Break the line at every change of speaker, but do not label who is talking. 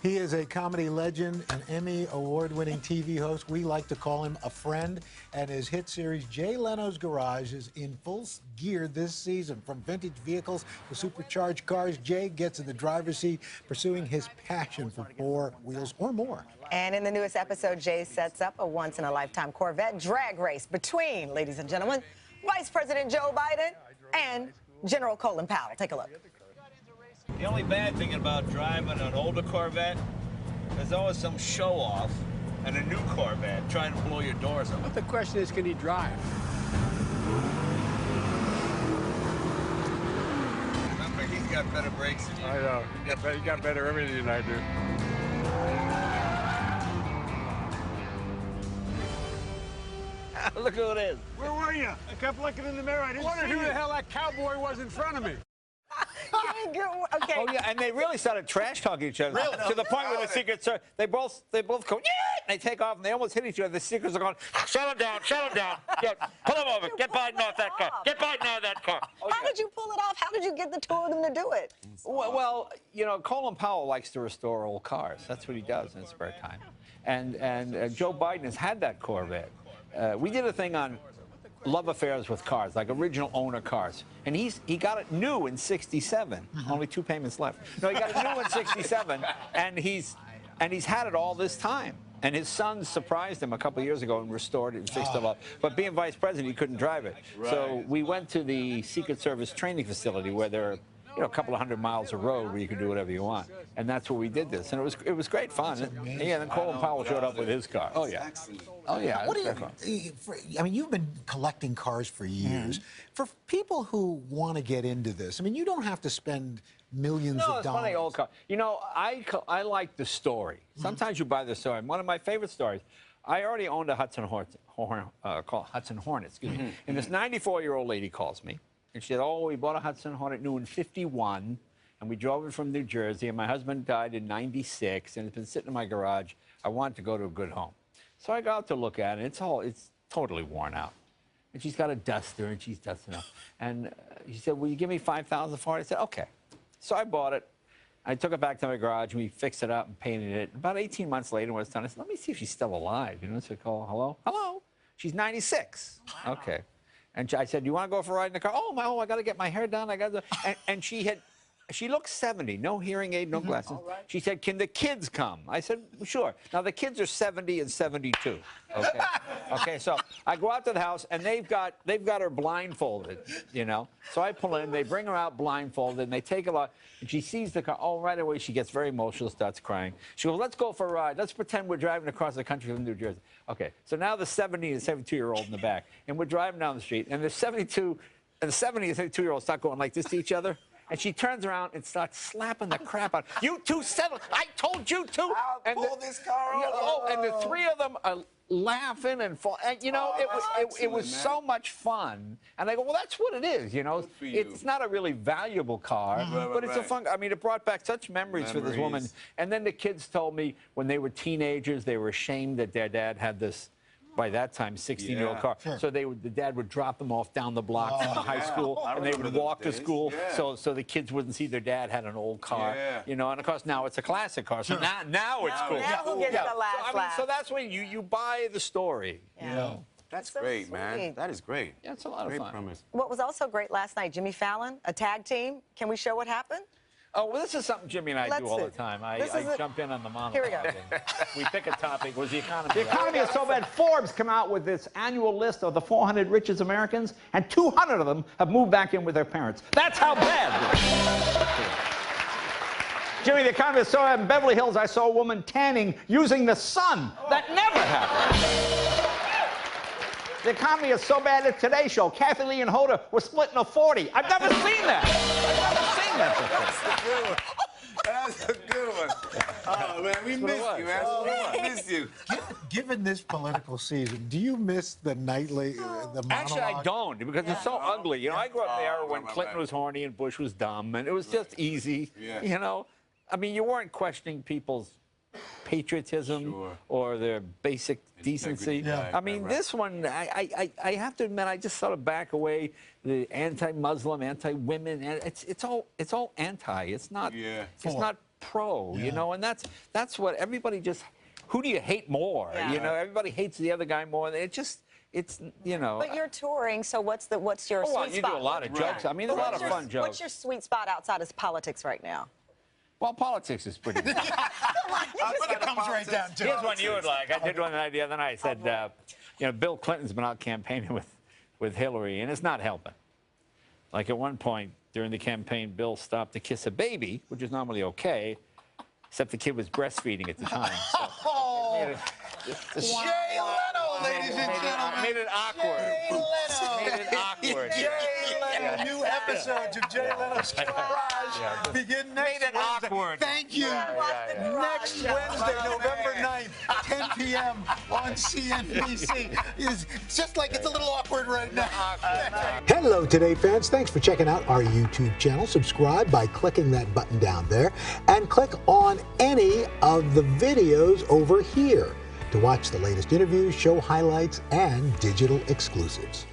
He is a comedy legend, an Emmy award-winning TV host. We like to call him a friend. And his hit series, Jay Leno's Garage, is in full gear this season. From vintage vehicles to supercharged cars, Jay gets in the driver's seat, pursuing his passion for 4 wheels or more.
And in the newest episode, Jay sets up a once-in-a-lifetime Corvette drag race between, ladies and gentlemen, Vice President Joe Biden and General Colin Powell. Take a look.
The only bad thing about driving an older Corvette, there's always some show-off and a new Corvette trying to blow your doors off.
But the question is, can he drive?
Remember, he's got better brakes than you.
I know. He got better everything than I do.
Look who it is.
Where were you? I kept looking in the mirror. I didn't wonder who the hell that cowboy was in front of me.
Okay.
Oh yeah, and they really started trash talking each other to the point where the Secret Service they both go yeah, and they take off and they almost hit each other. The Secrets are going, shut him down, pull him over, get Biden off that car, get Biden out of that car.
Oh, how did you pull it off? How did you get the two of them to do it?
Well, you know, Colin Powell likes to restore old cars. That's what he does in his spare time, and Joe Biden has had that Corvette. We did a thing on love affairs with cars, like original owner cars. And he got it new in '67. Only 2 payments left. No, he got it new in '67, and he's had it all this time. And his son surprised him a couple of years ago and restored it and fixed it up. But being vice president, he couldn't drive it. Right. So we went to the Secret Service training facility where there are, you know, a couple of 100 miles of road where you can do whatever you want. And that's where we did this. And it was great fun. And, yeah, then Colin Powell showed up with his car. Oh, yeah. Oh, yeah.
What do you, I mean, you've been collecting cars for years. For people who want to get into this, I mean, you don't have to spend millions of dollars.
No, it's funny, old car. You know, I like the story. Sometimes you buy the story. One of my favorite stories, I already owned a Hudson Hornet, excuse me. And this 94-year-old lady calls me. And she said, oh, we bought a Hudson Hornet new in '51, and we drove it from New Jersey, and my husband died in '96, and it's been sitting in my garage. I wanted to go to a good home. So I go out to look at it, and it's totally worn out. And she's got a duster, and she's dusting up. And she said, will you give me $5,000 for it? I said, okay. So I bought it. I took it back to my garage, and we fixed it up and painted it. About 18 months later, when it's done, I said, let me see if she's still alive. You know, so I call, hello? Hello? She's 96. Wow. Okay. And I said, do you want to go for a ride in the car? Oh, I got to get my hair done. I got to. And she looked 70, no hearing aid, no glasses. Right. She said, can the kids come? I said, sure. Now, the kids are 70 and 72. Okay. Okay, so I go out to the house, and they've got her blindfolded, you know. So I pull in, they bring her out blindfolded, and they take her out, and she sees the car. Oh, right away, she gets very emotional, starts crying. She goes, let's go for a ride. Let's pretend we're driving across the country from New Jersey. Okay, so now the 70 and 72-year-old in the back, and we're driving down the street, and the 72 and the 70 and 72-year-old start going like this to each other. And she turns around and starts slapping the crap out. You two settle. I told you to.
I'll pull this car over.
Oh, and the 3 of them are laughing and fall. And, you know, it was so much fun. And I go, well, that's what it is. You know, it's not a really valuable car, but it's a fun. I mean, it brought back such memories for this woman. And then the kids told me when they were teenagers, they were ashamed that their dad had this, by that time, 16-year-old car. Sure. So the dad would drop them off down the block from the high school, and they would walk to school. Yeah. So the kids wouldn't see their dad had an old car. Yeah. You know, and of course now it's a classic car. So now it's cool.
Now who gets the last laugh?
So that's when you buy the story.
Yeah.
You know.
That's so great, man. That is great.
Yeah, it's a lot of fun.
Premise.
What was also great last night, Jimmy Fallon, a tag team. Can we show what happened?
Oh, well, this is something Jimmy and I do all the time. I jump in on the monologue.
Here we go.
We pick a topic. Was the economy?
The economy is so bad. Forbes come out with this annual list of the 400 richest Americans, and 200 of them have moved back in with their parents. That's how bad. Jimmy, the economy is so bad. In Beverly Hills, I saw a woman tanning using the sun. That never happened. The economy is so bad at Today Show. Kathy Lee and Hoda were splitting a 40. I've never seen that. I've never seen that before.
That's a good one. Oh, man, we missed you, man. We missed you.
Given this political season, do you miss the nightly, the monologue?
Actually, I don't, because it's so ugly. You know, I grew up in the era when Clinton was horny and Bush was dumb, and it was just easy. Yeah. You know, I mean, you weren't questioning people's patriotism or their basic decency.
Yeah.
I mean, this one, I have to admit, I just sort of back away. The anti-Muslim, anti-women, it's all anti. It's not. It's not pro, you know, and that's what everybody just. Who do you hate more?
Yeah.
You know, everybody hates the other guy more. It's you know.
But you're touring, so what's your sweet
you
spot?
do a lot of jokes. I mean, there's a lot of fun jokes.
What's your sweet spot outside of politics right now?
Well, politics is pretty good.
That's what it comes right down to.
Here's one you would like. I did one the other night. I said, you know, Bill Clinton's been out campaigning with Hillary, and it's not helping. Like at one point during the campaign, Bill stopped to kiss a baby, which is normally okay, except the kid was breastfeeding at the time. So
Jay Leno, ladies and gentlemen.
Made it awkward.
Jay Leno.
Made it awkward.
Jay Leno. New episodes of Jay Leno's Garage begin next Wednesday.
Awkward.
Thank you. Next Wednesday, November 9th, 10 p.m. on CNBC. It's just like it's a little awkward right now. Hello, Today fans. Thanks for checking out our YouTube channel. Subscribe by clicking that button down there and click on any of the videos over here to watch the latest interviews, show highlights, and digital exclusives.